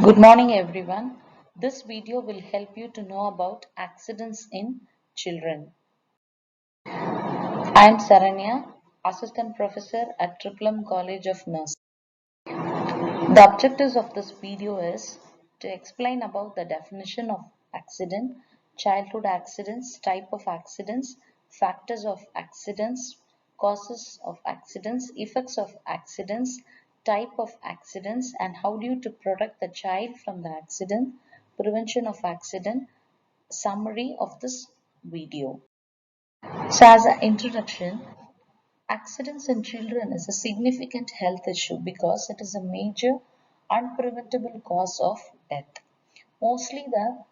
Good morning, everyone. This video will help you to know about accidents in children. I am Saranya, Assistant Professor at Triplam College of Nursing. The objectives of this video is to explain about the definition of accident, childhood accidents, type of accidents, factors of accidents, causes of accidents, effects of accidents, type of accidents, and how do you to protect the child from the accident, prevention of accident, summary of this video. So as an introduction, accidents in children is a significant health issue because it is a major unpreventable cause of death. Mostly the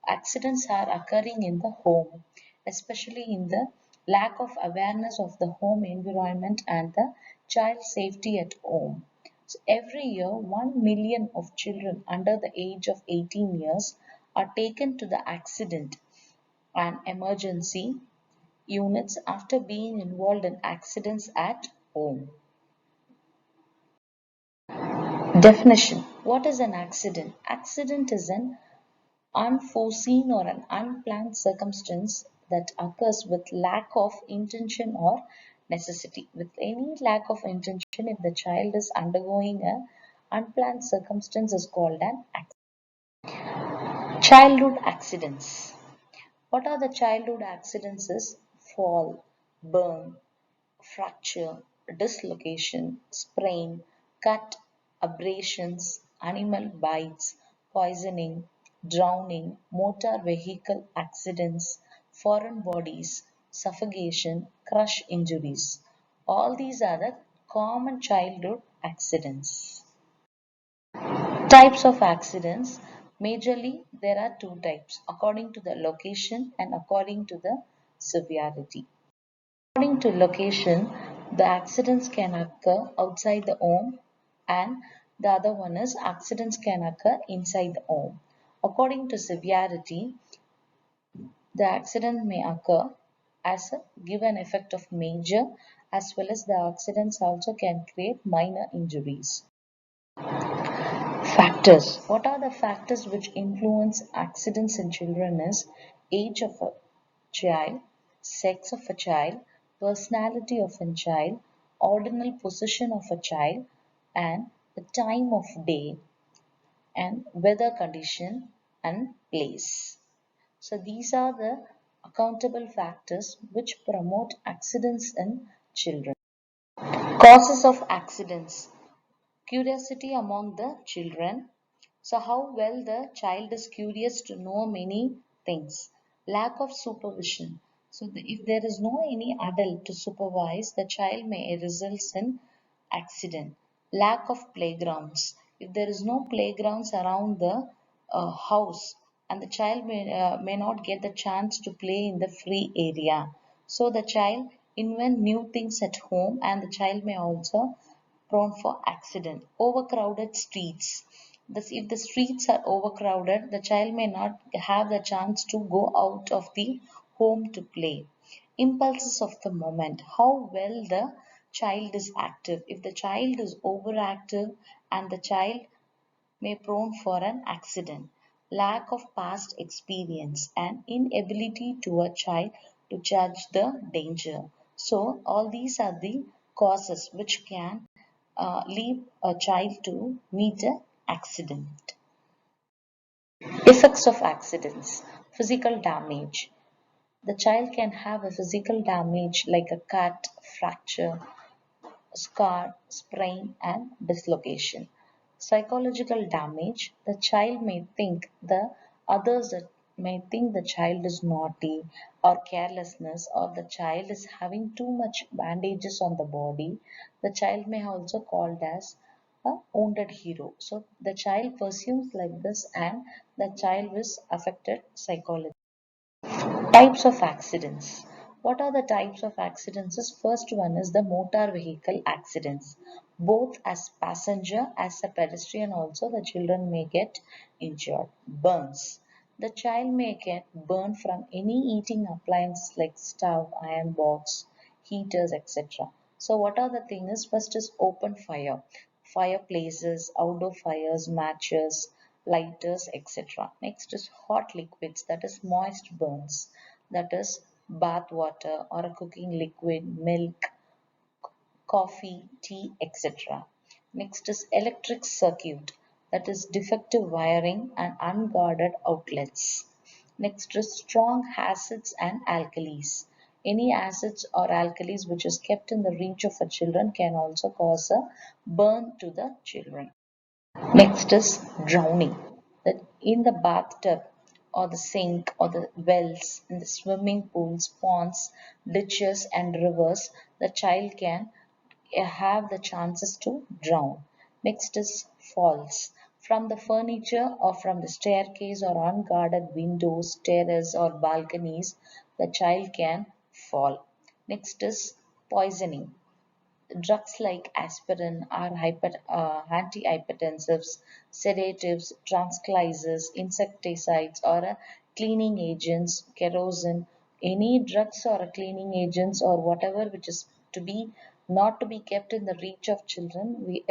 accidents are occurring in the home, especially in the lack of awareness of the home environment and the child safety at home. So every year, 1 million of children under the age of 18 years are taken to the accident and emergency units after being involved in accidents at home. Definition. What is an accident? Accident is an unforeseen or an unplanned circumstance that occurs with lack of intention or necessity. With any lack of intention, if the child is undergoing a unplanned circumstance is called an accident. Childhood accidents. What are the childhood accidents? Is fall, burn, fracture, dislocation, sprain, cut, abrasions, animal bites, poisoning, drowning, motor vehicle accidents, foreign bodies, suffocation, crush injuries. All these are the common childhood accidents. Types of accidents. Majorly, there are two types according to the location and according to the severity. According to location, the accidents can occur outside the home and the other one is accidents can occur inside the home. According to severity, the accident may occur as a given effect of major as well as the accidents also can create minor injuries. Factors. What are the factors which influence accidents in children is age of a child, sex of a child, personality of a child, ordinal position of a child, and the time of day and weather condition and place. So these are the accountable factors which promote accidents in children. Causes of accidents. Curiosity among the children. So, how well the child is curious to know many things. Lack of supervision. So, if there is no any adult to supervise, the child may result in accident. Lack of playgrounds. If there is no playgrounds around the house, and the child may not get the chance to play in the free area. So, the child invent new things at home, and the child may also prone for accident. Overcrowded streets. If the streets are overcrowded, the child may not have the chance to go out of the home to play. Impulses of the moment. How well the child is active. If the child is overactive and the child may prone for an accident. Lack of past experience and inability to a child to judge the danger. So all these are the causes which can lead a child to meet an accident. Effects of accidents. Physical damage. The child can have a physical damage like a cut, fracture, scar, sprain, and dislocation. Psychological damage. The child may think the others may think the child is naughty or carelessness or the child is having too much bandages on the body. The child may also called as a wounded hero. So the child perceives like this and the child is affected psychologically. Types of accidents. What are the types of accidents? First one is the motor vehicle accidents. Both as passenger as a pedestrian also the children may get injured. Burns. The child may get burned from any eating appliance like stove, iron box, heaters, etc. So what are the things? First is open fire. Fireplaces, outdoor fires, matches, lighters, etc. Next is hot liquids, that is moist burns, that is bath water or a cooking liquid, milk, coffee, tea, etc. Next is electric circuit, that is defective wiring and unguarded outlets. Next is strong acids and alkalis. Any acids or alkalis which is kept in the reach of a children can also cause a burn to the children. Next is drowning. That in the bathtub or the sink or the wells, in the swimming pools, ponds, ditches and rivers, the child can have the chances to drown. Next is falls. From the furniture or from the staircase or unguarded windows, terrace or balconies, the child can fall. Next is poisoning. Drugs like aspirin are antihypertensives, sedatives, tranquilizers, insecticides, or cleaning agents, kerosene, any drugs or cleaning agents or whatever which is to be not to be kept in the reach of children,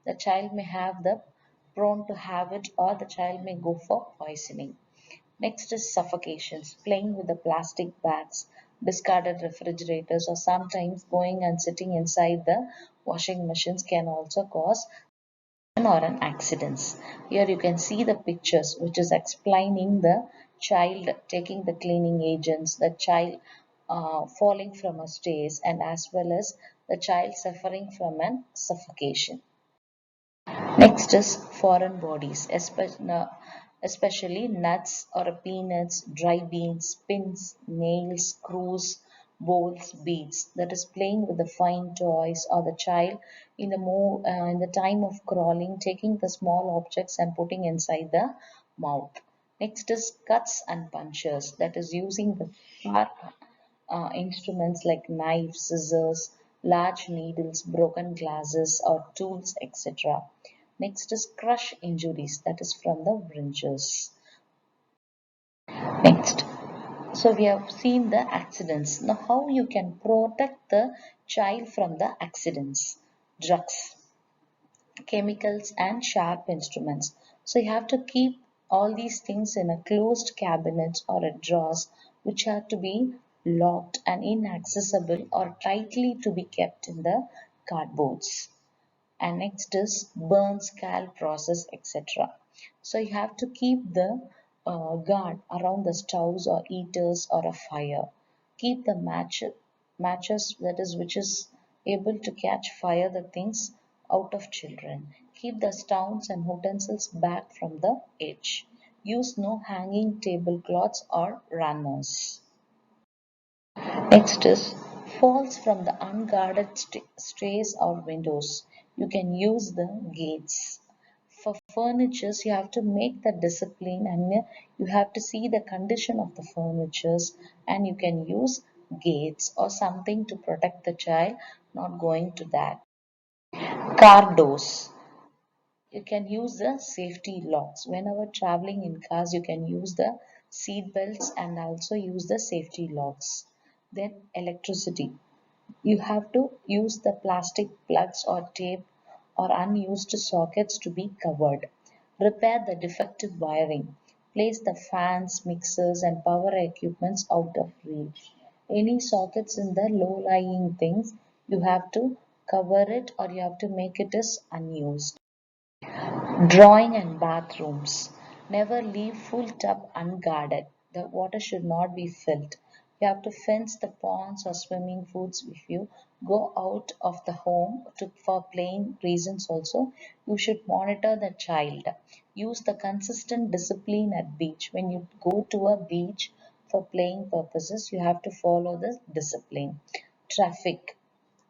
the child may have the prone to have it or the child may go for poisoning. Next is suffocations, playing with the plastic bags, discarded refrigerators, or sometimes going and sitting inside the washing machines can also cause or an accidents. Here you can see the pictures which is explaining the child taking the cleaning agents, the child falling from a stairs, and as well as the child suffering from an suffocation. Next is foreign bodies, especially nuts or peanuts, dry beans, pins, nails, screws, bowls, beads. That is playing with the fine toys or the child in the time of crawling, taking the small objects and putting inside the mouth. Next is cuts and punches. That is using the sharp instruments like knives, scissors, large needles, broken glasses, or tools, etc. Next is crush injuries, that is from the wrenches. Next, so we have seen the accidents. Now, how you can protect the child from the accidents? Drugs, chemicals, and sharp instruments. So you have to keep all these things in a closed cabinet or a drawers which have to be locked and inaccessible or tightly to be kept in the cardboards. And next is burn, scald process, etc. So you have to keep the guard around the stoves or heaters or a fire. Keep the matches, that is which is able to catch fire, the things out of children. Keep the stones and utensils back from the edge. Use no hanging tablecloths or runners. Next is falls from the unguarded strays or windows. You can use the gates. For furnitures, you have to make the discipline and you have to see the condition of the furnitures and you can use gates or something to protect the child not going to that. Car doors. You can use the safety locks. Whenever traveling in cars, you can use the seat belts and also use the safety locks. Then electricity. You have to use the plastic plugs or tape or unused sockets to be covered. Repair the defective wiring. Place the fans, mixers and power equipments out of reach. Any sockets in the low-lying things, you have to cover it or you have to make it as unused. Drawing and bathrooms. Never leave full tub unguarded. The water should not be filled. You have to fence the ponds or swimming pools if you go out of the home for playing reasons also. You should monitor the child. Use the consistent discipline at beach. When you go to a beach for playing purposes, you have to follow the discipline. Traffic.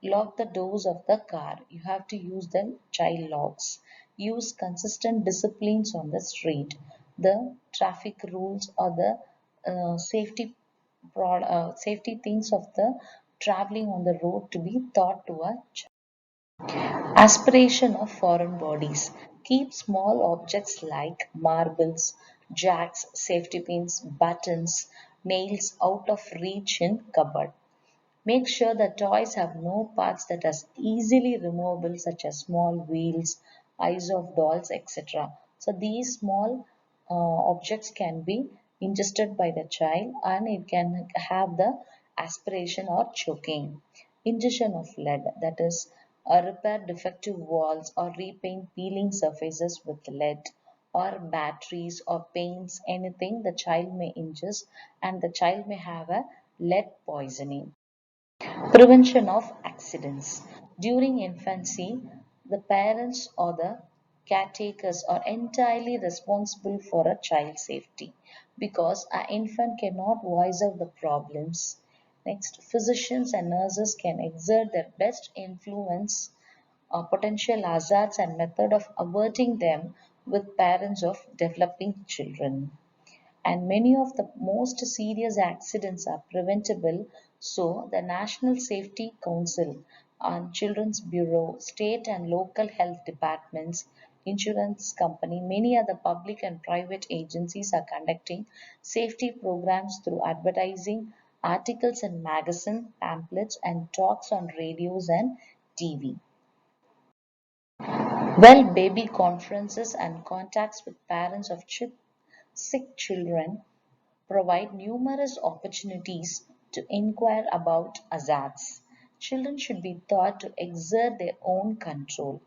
Lock the doors of the car. You have to use the child locks. Use consistent disciplines on the street. The traffic rules or the safety things of the traveling on the road to be taught to a child. Aspiration of foreign bodies. Keep small objects like marbles, jacks, safety pins, buttons, nails out of reach in cupboard. Make sure the toys have no parts that are easily removable such as small wheels, eyes of dolls, etc. So these small objects can be ingested by the child and it can have the aspiration or choking. Ingestion of lead, that is repair defective walls or repaint peeling surfaces with lead, or batteries or paints, anything the child may ingest and the child may have a lead poisoning. Prevention of accidents. During infancy, the parents or the caretakers are entirely responsible for a child's safety because an infant cannot voice out the problems. Next, physicians and nurses can exert their best influence, potential hazards, and method of averting them with parents of developing children, and many of the most serious accidents are preventable. So, the National Safety Council and Children's Bureau, state and local health departments, insurance company, many other public and private agencies are conducting safety programs through advertising, articles in magazine, pamphlets, and talks on radios and TV. Well, baby conferences and contacts with parents of sick children provide numerous opportunities to inquire about hazards. Children should be taught to exert their own control.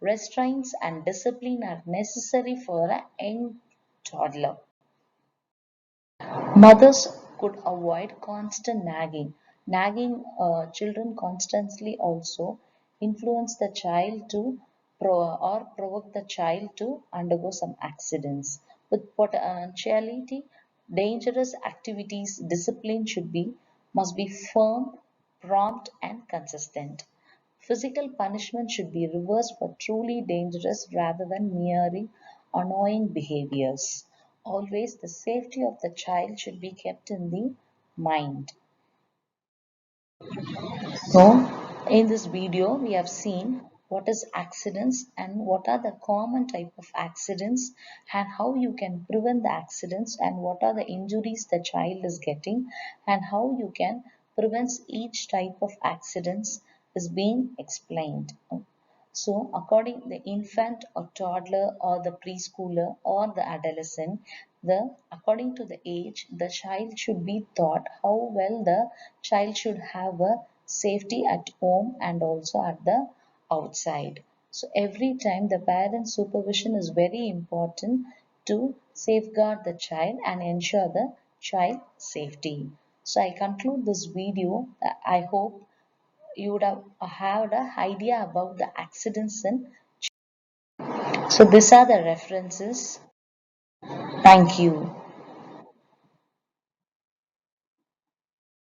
Restraints and discipline are necessary for a young toddler. Mothers could avoid constant nagging. Nagging children constantly also influence the child to or provoke the child to undergo some accidents. With potentiality dangerous activities, discipline must be firm, prompt, and consistent. Physical punishment should be reversed for truly dangerous rather than merely annoying behaviors. Always the safety of the child should be kept in the mind. So, in this video, we have seen what is accidents and what are the common type of accidents and how you can prevent the accidents and what are the injuries the child is getting and how you can prevent each type of accidents is being explained. So, according the infant or toddler or the preschooler or the adolescent, according to the age, the child should be taught how well the child should have a safety at home and also at the outside. So, every time the parent supervision is very important to safeguard the child and ensure the child safety. So, I conclude this video. I hope you would have had an idea about the accidents in. So these are the references. Thank you.